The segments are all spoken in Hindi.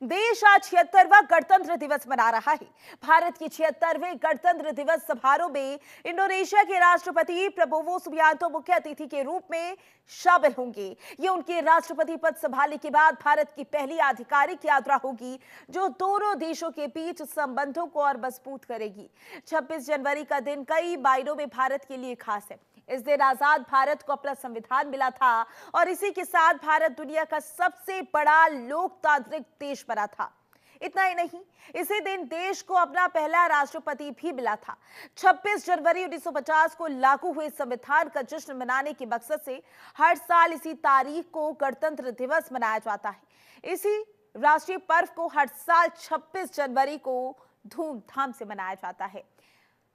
देश आज 76वां गणतंत्र दिवस मना रहा है। भारत के 76वें गणतंत्र दिवस समारोह में इंडोनेशिया के राष्ट्रपति प्रबोवो सुबियांतो मुख्य अतिथि के रूप में शामिल होंगे। ये उनके राष्ट्रपति पद संभालने के बाद भारत की पहली आधिकारिक यात्रा होगी, जो दोनों देशों के बीच संबंधों को और मजबूत करेगी। 26 जनवरी का दिन कई मायनों में भारत के लिए खास है। इस दिन आजाद भारत को अपना संविधान मिला था और इसी के साथ भारत दुनिया का सबसे बड़ा लोकतांत्रिक देश बना था। इतना ही नहीं, इसी दिन देश को अपना पहला राष्ट्रपति भी मिला था। 26 जनवरी 1950 को लागू हुए संविधान का जश्न मनाने के मकसद से हर साल इसी तारीख को गणतंत्र दिवस मनाया जाता है। इसी राष्ट्रीय पर्व को हर साल 26 जनवरी को धूमधाम से मनाया जाता है।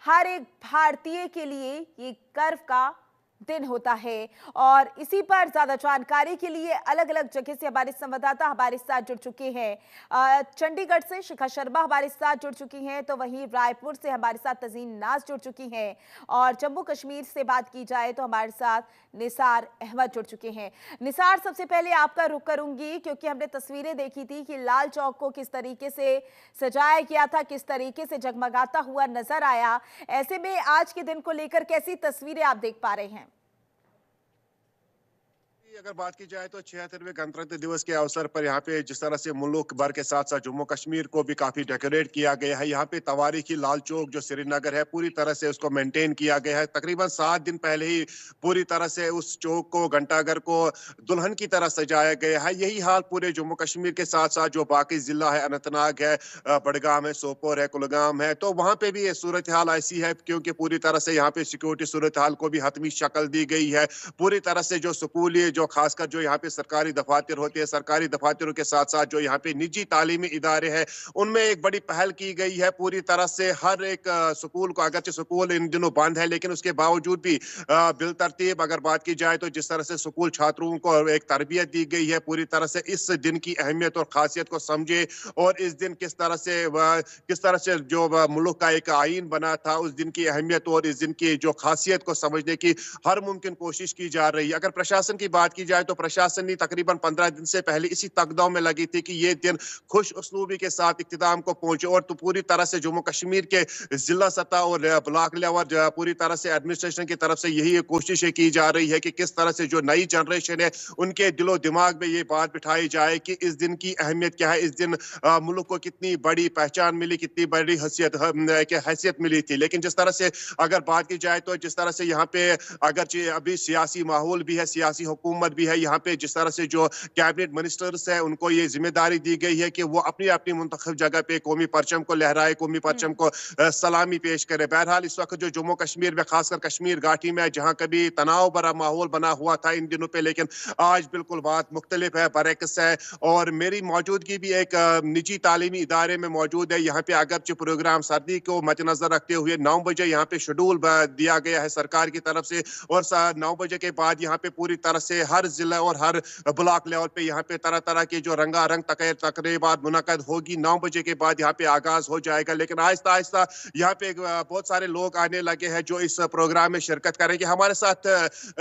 हर एक भारतीय के लिए ये गर्व का दिन होता है और इसी पर ज्यादा जानकारी के लिए अलग अलग जगह से हमारे संवाददाता हमारे साथ जुड़ चुके हैं। चंडीगढ़ से शिखा शर्मा हमारे साथ जुड़ चुकी हैं, तो वहीं रायपुर से हमारे साथ तजीन नाज जुड़ चुकी हैं और जम्मू कश्मीर से बात की जाए तो हमारे साथ निसार अहमद जुड़ चुके हैं। निसार, सबसे पहले आपका रुख करूंगी क्योंकि हमने तस्वीरें देखी थी कि लाल चौक को किस तरीके से सजाया गया था, किस तरीके से जगमगाता हुआ नजर आया। ऐसे में आज के दिन को लेकर कैसी तस्वीरें आप देख पा रहे हैं? अगर बात की जाए तो 76वें गणतंत्र दिवस के अवसर पर यहाँ पे जिस तरह से मुल्क भर के साथ साथ जम्मू कश्मीर को भी काफी डेकोरेट किया गया है। यहाँ पे तवारीखी लाल चौक जो श्रीनगर है पूरी तरह से उसको मेंटेन किया गया है। तकरीबन 7 दिन पहले ही पूरी तरह से उस चौक को, घंटाघर को दुल्हन की तरह सजाया गया है। यही हाल पूरे जम्मू कश्मीर के साथ साथ जो बाकी जिला है, अनंतनाग है, बडगाम है, सोपोर है, कुलगाम है, तो वहां पे भी ये सूरत हाल ऐसी है क्योंकि पूरी तरह से यहाँ पे सिक्योरिटी सूरत हाल को भी हतमी शक्ल दी गई है। पूरी तरह से जो स्कूली खासकर जो यहाँ पे सरकारी दफातर होते हैं, सरकारी दफातरों के साथ साथ जो यहाँ पे निजी तालीमी इदारे हैं, उनमें एक बड़ी पहल की गई है। पूरी तरह से हर एक स्कूल को, अगरचे स्कूल इन दिनों बंद है लेकिन उसके बावजूद भी बिल तरतीब अगर बात की जाए तो जिस तरह से स्कूल छात्रों को एक तरबियत दी गई है, पूरी तरह से इस दिन की अहमियत और खासियत को समझे और इस दिन किस तरह से जो मुल्क का एक आईन बना था, उस दिन की अहमियत और इस दिन की जो खासियत को समझने की हर मुमकिन कोशिश की जा रही है। अगर प्रशासन की बात की जाए तो प्रशासन ने तकरीबन 15 दिन से पहले इसी तकदाव में लगी थी कि ये दिन खुश उसलूबी के साथ इख्तिताम को पहुंचे और तो पूरी तरह से जम्मू कश्मीर के जिला सतह और ब्लॉक लेवल पूरी तरह से एडमिनिस्ट्रेशन की तरफ से यही कोशिश की जा रही है कि किस तरह से जो नई जनरेशन है उनके दिलो दिमाग में ये बात बिठाई जाए कि इस दिन की अहमियत क्या है, इस दिन मुल्क को कितनी बड़ी पहचान मिली, कितनी बड़ी हैसियत मिली थी। लेकिन जिस तरह से अगर बात की जाए तो जिस तरह से यहाँ पे अगर अभी सियासी माहौल भी है, सियासी हुकूमत भी है, यहाँ पे जिस तरह से जो कैबिनेट मिनिस्टर्स है उनको ये जिम्मेदारी दी गई है कि वो अपनी अपनी मुंतखब जगह पे कौमी परचम को लहराए, कौमी परचम को सलामी पेश करे। बहरहाल इस वक्त जो जम्मू कश्मीर में, खासकर कश्मीर घाटी में जहाँ कभी तनाव भरा माहौल बना हुआ था इन दिनों पे, लेकिन आज बिल्कुल बात मुख्तलिफ है, बरअक्स है। और मेरी मौजूदगी भी एक निजी तालीमी इदारे में मौजूद है। यहाँ पे अगरचे प्रोग्राम सर्दी को मद्देनजर रखते हुए 9 बजे यहाँ पे शेड्यूल दिया गया है सरकार की तरफ से और 9 बजे के बाद यहाँ पे पूरी तरह से हर जिला और हर ब्लॉक लेवल पे यहाँ पे तरह तरह की जो रंगारंग तकरीबात मुनक्कद होगी। 9 बजे के बाद यहाँ पे आगाज हो जाएगा, लेकिन आहिस्ता आहिस्ता यहाँ पे बहुत सारे लोग आने लगे हैं जो इस प्रोग्राम में शिरकत करेंगे। हमारे साथ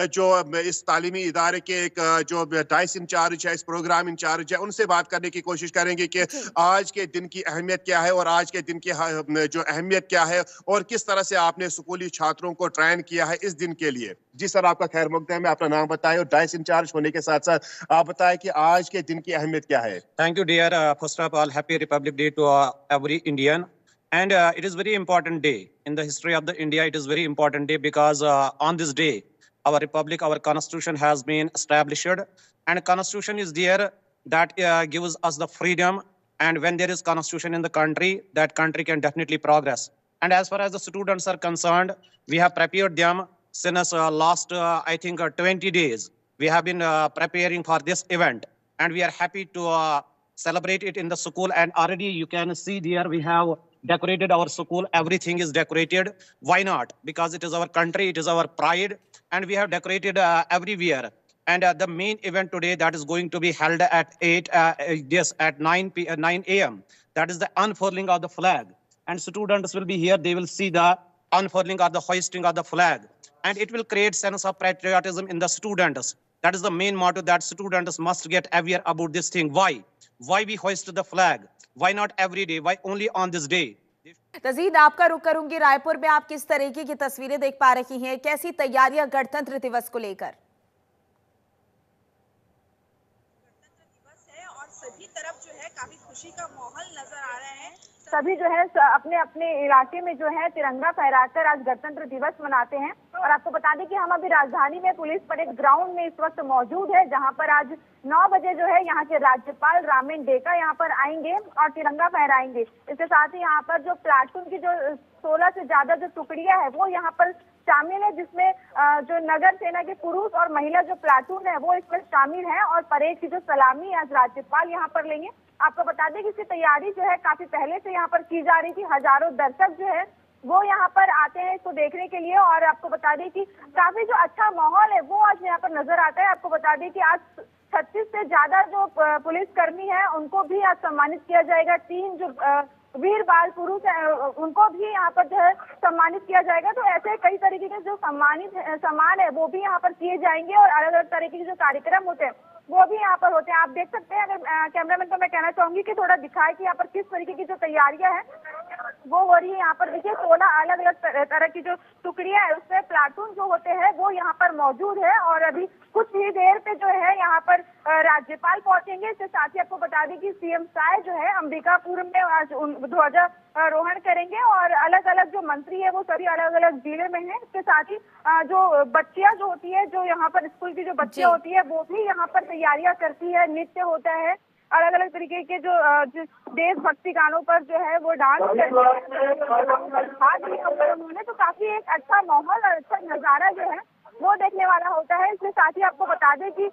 जो इस तालीमी इदारे के एक जो डाइस इंचार्ज है, इस प्रोग्राम इंचार्ज है, उनसे बात करने की कोशिश करेंगे कि आज के दिन की अहमियत क्या है और आज के दिन की जो अहमियत क्या है और किस तरह से आपने स्कूली छात्रों को ट्रेन किया है इस दिन के लिए। जी सर, आपका खैर मकदम है, अपना नाम बताएं और डाइस इंचार्ज होने के साथ साथ आप बताएं कि आज के दिन की अहमियत क्या है। Thank you, dear. First of all, happy Republic Day to every Indian. And it is very important day in the history of the India. It is very important day because on this day, our republic, our constitution has been established, and constitution is there that gives us the freedom. And when there is constitution in the country, that country can definitely progress. And as far as the students are concerned, we have prepared them since last, I think, 20 days. We have been preparing for this event, and we are happy to celebrate it in the school. And already you can see there we have decorated our school. Everything is decorated. Why not? Because it is our country, it is our pride, and we have decorated everywhere. And the main event today that is going to be held at 9 a.m. That is the unfurling of the flag. And students will be here. They will see the unfurling or the hoisting of the flag. And it will create sense of patriotism in the students. That is the main motto that students must get aware about this thing. Why? Why we hoist the flag? Why not every day? Why only on this day? तजीद आपका रुख करूंगी रायपुर में आप किस तरीके की तस्वीरें देख पा रही हैं, कैसी तैयारियां गणतंत्र दिवस को लेकर? है और सभी तरफ जो है काफी खुशी का माहौल नजर आ रहा है। सभी जो है अपने अपने इलाके में जो है तिरंगा फहराकर आज गणतंत्र दिवस मनाते हैं। और आपको बता दें कि हम अभी राजधानी में पुलिस परेड ग्राउंड में इस वक्त मौजूद है, जहां पर आज 9 बजे जो है यहाँ के राज्यपाल रामेन डेका यहाँ पर आएंगे और तिरंगा फहराएंगे। इसके साथ ही यहाँ पर जो प्लाटून की जो 16 से ज्यादा जो टुकड़ियां है वो यहाँ पर शामिल है, जिसमें जो नगर सेना के पुरुष और महिला जो प्लाटून है वो इसमें शामिल है। और परेड की जो सलामी आज राज्यपाल यहाँ पर लेंगे। आपको बता दें कि इसकी तैयारी जो है काफी पहले से यहाँ पर की जा रही थी। हजारों दर्शक जो है वो यहाँ पर आते हैं इसको देखने के लिए। और आपको बता दें कि काफी जो अच्छा माहौल है वो आज यहाँ पर नजर आता है। आपको बता दें कि आज 36 से ज्यादा जो पुलिसकर्मी है उनको भी आज सम्मानित किया जाएगा। 3 जो वीर बाल पुरुष है उनको भी यहाँ पर जो है सम्मानित किया जाएगा। तो ऐसे कई तरीके के जो सम्मान है वो भी यहाँ पर किए जाएंगे और अलग अलग तरीके के जो कार्यक्रम होते हैं वो भी यहाँ पर होते हैं। आप देख सकते हैं, अगर कैमरामैन को मैं कहना चाहूंगी कि थोड़ा दिखाए कि यहाँ पर किस तरीके की जो तैयारियां हैं वो हो रही है। यहाँ पर देखिए 16 अलग अलग तरह की जो टुकड़ियां है उसमें प्लाटून जो होते हैं वो यहाँ पर मौजूद है। और अभी कुछ ही देर पे जो है यहाँ पर राज्यपाल पहुंचेंगे। इसके साथ ही आपको बता दें कि सीएम साय जो है अंबिकापुर में आज ध्वजारोहण करेंगे और अलग अलग जो मंत्री है वो सभी अलग अलग जिले में है। इसके साथ ही जो बच्चियां जो होती है, जो यहाँ पर स्कूल की जो बच्चियां होती है वो भी यहाँ पर तैयारियां करती है, नृत्य होता है, अलग अलग तरीके के जो देशभक्ति गानों पर जो है वो डांस करते हैं उन्होंने। तो काफी एक अच्छा माहौल और अच्छा नजारा जो है वो देखने वाला होता है। इसके साथ ही आपको बता दें कि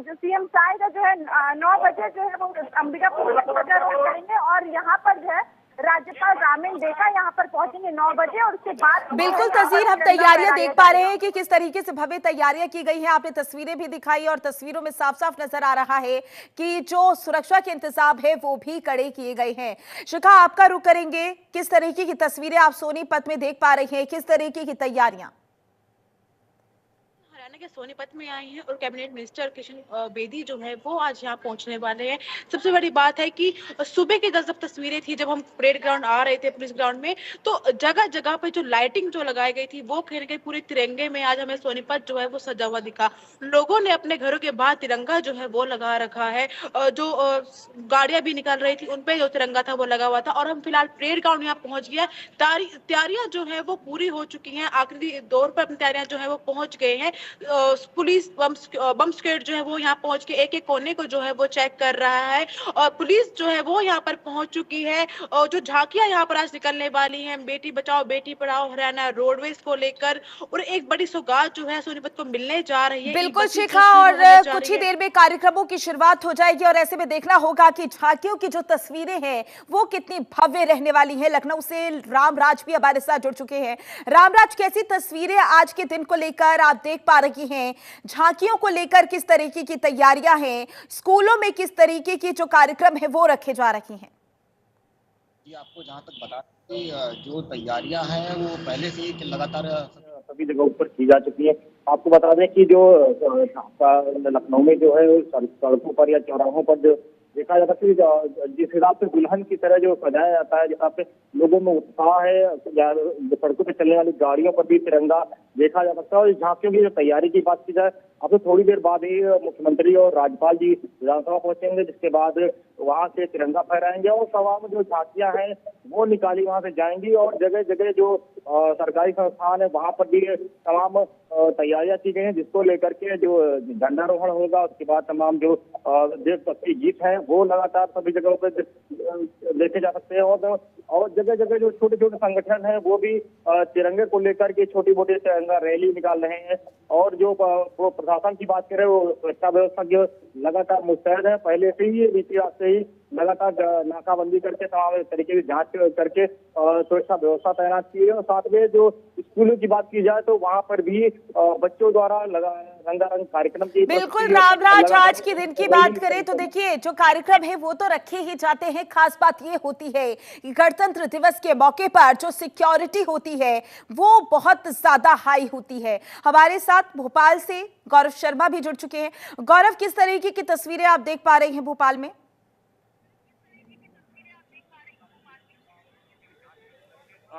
जो सीएम साय का जो है 9 बजे जो है वो अंबिकापुर में ध्वजारोहण करेंगे और यहाँ पर जो है राज्यपाल रामेन डेका यहाँ पर पहुंचेंगे 9 बजे। और उसके बाद बिल्कुल तस्वीर हम तैयारियां देख पा रहे हैं कि किस तरीके से भव्य तैयारियां की गई हैं। आपने तस्वीरें भी दिखाई और तस्वीरों में साफ साफ नजर आ रहा है कि जो सुरक्षा के इंतजाम है वो भी कड़े किए गए हैं। शिखा, आपका रुख करेंगे, किस तरीके की तस्वीरें आप सोनीपत में देख पा रहे हैं, किस तरीके की तैयारियां? हरियाणा के सोनीपत में आई हैं और कैबिनेट मिनिस्टर किशन बेदी जो है वो आज यहाँ पहुंचने वाले हैं। सबसे बड़ी बात है कि सुबह की जब तस्वीरें थी, जब हम परेड ग्राउंड आ रहे थे पुलिस ग्राउंड में, तो जगह जगह पे जो लाइटिंग जो लगाई गई थी वो कहीं ना कहीं पूरे तिरंगे में आज हमें सोनीपत जो है वो सजा हुआ दिखा। लोगों ने अपने घरों के बाहर तिरंगा जो है वो लगा रखा है। जो गाड़ियां भी निकल रही थी उनपे जो तिरंगा था वो लगा हुआ था। और हम फिलहाल परेड ग्राउंड यहाँ पहुंच गया। तैयारियां जो है वो पूरी हो चुकी है, आखिरी दौर पर अपनी तैयारियां जो है वो पहुंच गए हैं। पुलिस बम स्क्वाड जो है वो यहाँ पहुंच के एक एक कोने को जो है वो चेक कर रहा है। और पुलिस जो है वो यहाँ पर पहुंच चुकी है। और जो झांकियां यहाँ पर आज निकलने वाली हैं, बेटी बचाओ बेटी पढ़ाओ हरियाणा रोडवेज को लेकर, और एक बड़ी सौगात जो है सोनीपत को मिलने जा रही है। बिल्कुल शिखा, और कुछ ही देर में कार्यक्रमों की शुरुआत हो जाएगी और ऐसे में देखना होगा कि झांकियों की जो तस्वीरें हैं वो कितनी भव्य रहने वाली है। लखनऊ से रामराज भी हमारे साथ जुड़ चुके हैं। रामराज, कैसी तस्वीरें आज के दिन को लेकर आप देख पा रही हैं? झांकियों को लेकर किस तरीके की तैयारियां हैं? स्कूलों में किस तरीके की जो कार्यक्रम है वो रखे जा रही हैं? जी, आपको जहां तक बता कि जो तैयारियां हैं वो पहले से ही लगातार सभी जगहों पर की जा चुकी है। आपको बता दें कि जो लखनऊ में जो है सड़कों पर या चौराहों पर जो देखा जाता है कि जिस हिसाब से दुल्हन की तरह जो सजाया जाता है, जिस हिसाब से लोगों में उत्साह है, या सड़कों पर चलने वाली गाड़ियों पर भी तिरंगा देखा जा सकता है। और झांकियों की जो तैयारी की बात की जाए, अब तो थोड़ी देर बाद ही मुख्यमंत्री और राज्यपाल जी विधानसभा पहुंचेंगे, जिसके बाद वहां से तिरंगा फहराएंगे और तमाम जो झांकियां हैं वो निकाली वहां से जाएंगी। और जगह जगह जो सरकारी संस्थान है वहां पर भी तमाम तैयारियां की गई हैं, जिसको लेकर के जो झंडारोहण होगा, उसके बाद तमाम जो देशभक्ति गीत हैं वो लगातार सभी जगहों पर देखे जा सकते हैं। और जगह जगह जो छोटे छोटे संगठन हैं वो भी तिरंगे को लेकर के छोटी मोटी तिरंगा रैली निकाल रहे हैं। और जो प्रशासन की बात करें, वो सुरक्षा व्यवस्था जो लगातार मुस्तैद है, पहले से ही बीती रात से ही लगातार नाकाबंदी करके तमाम तरीके की जांच करके सुरक्षा व्यवस्था तैनात की है। और साथ में जो स्कूलों की बात की जाए तो वहां पर भी बच्चों द्वारा रंगारंग कार्यक्रम की बिल्कुल रामराज, आज के दिन की बात करें तो देखिए जो कार्यक्रम है वो तो रखे ही जाते हैं। खास बात ये होती है कि गणतंत्र दिवस के मौके पर जो सिक्योरिटी होती है वो बहुत ज्यादा हाई होती है। हमारे साथ भोपाल से गौरव शर्मा भी जुड़ चुके हैं। गौरव, किस तरीके की तस्वीरें आप देख पा रहे हैं भोपाल में?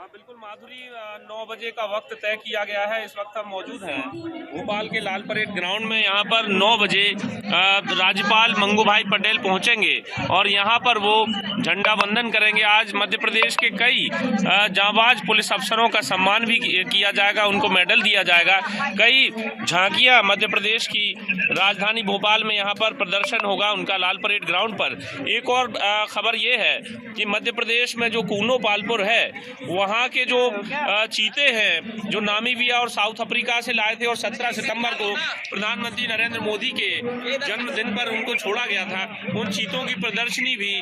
बिल्कुल माधुरी, 9 बजे का वक्त तय किया गया है। इस वक्त हम मौजूद हैं भोपाल के लाल परेड ग्राउंड में। यहाँ पर 9 बजे राज्यपाल मंगू भाई पटेल पहुंचेंगे और यहाँ पर वो झंडा वंदन करेंगे। आज मध्य प्रदेश के कई जांबाज पुलिस अफसरों का सम्मान भी किया जाएगा, उनको मेडल दिया जाएगा। कई झांकियां मध्य प्रदेश की राजधानी भोपाल में यहाँ पर प्रदर्शन होगा उनका लाल परेड ग्राउंड पर। एक और खबर ये है कि मध्य प्रदेश में जो कूनो पालपुर है वहाँ के जो चीते हैं जो नामीबिया और साउथ अफ्रीका से लाए थे और 17 सितंबर को प्रधानमंत्री नरेंद्र मोदी के जन्मदिन पर उनको छोड़ा गया था, उन चीतों की प्रदर्शनी भी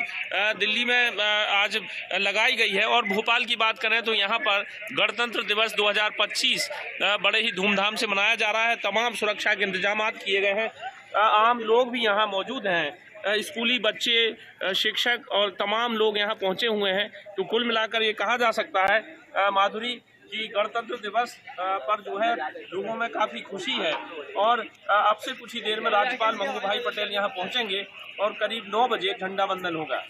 दिल्ली में आज लगाई गई है। और भोपाल की बात करें तो यहाँ पर गणतंत्र दिवस 2025 बड़े ही धूमधाम से मनाया जा रहा है। तमाम सुरक्षा के इंतजाम किए गए हैं। आम लोग भी यहाँ मौजूद हैं, स्कूली बच्चे, शिक्षक और तमाम लोग यहाँ पहुंचे हुए हैं। तो कुल मिलाकर ये कहा जा सकता है माधुरी कि गणतंत्र दिवस पर जो है लोगों में काफी खुशी है। और अब से कुछ ही देर में राज्यपाल मंगू भाई पटेल यहाँ पहुंचेंगे और करीब 9 बजे झंडा वंदन होगा।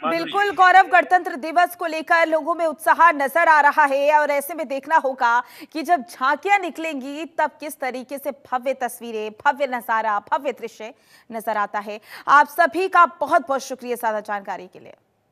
बिल्कुल गौरव, गणतंत्र दिवस को लेकर लोगों में उत्साह नजर आ रहा है और ऐसे में देखना होगा कि जब झांकियां निकलेंगी तब किस तरीके से भव्य तस्वीरें, भव्य नजारा, भव्य दृश्य नजर आता है। आप सभी का बहुत बहुत शुक्रिया साझा जानकारी के लिए।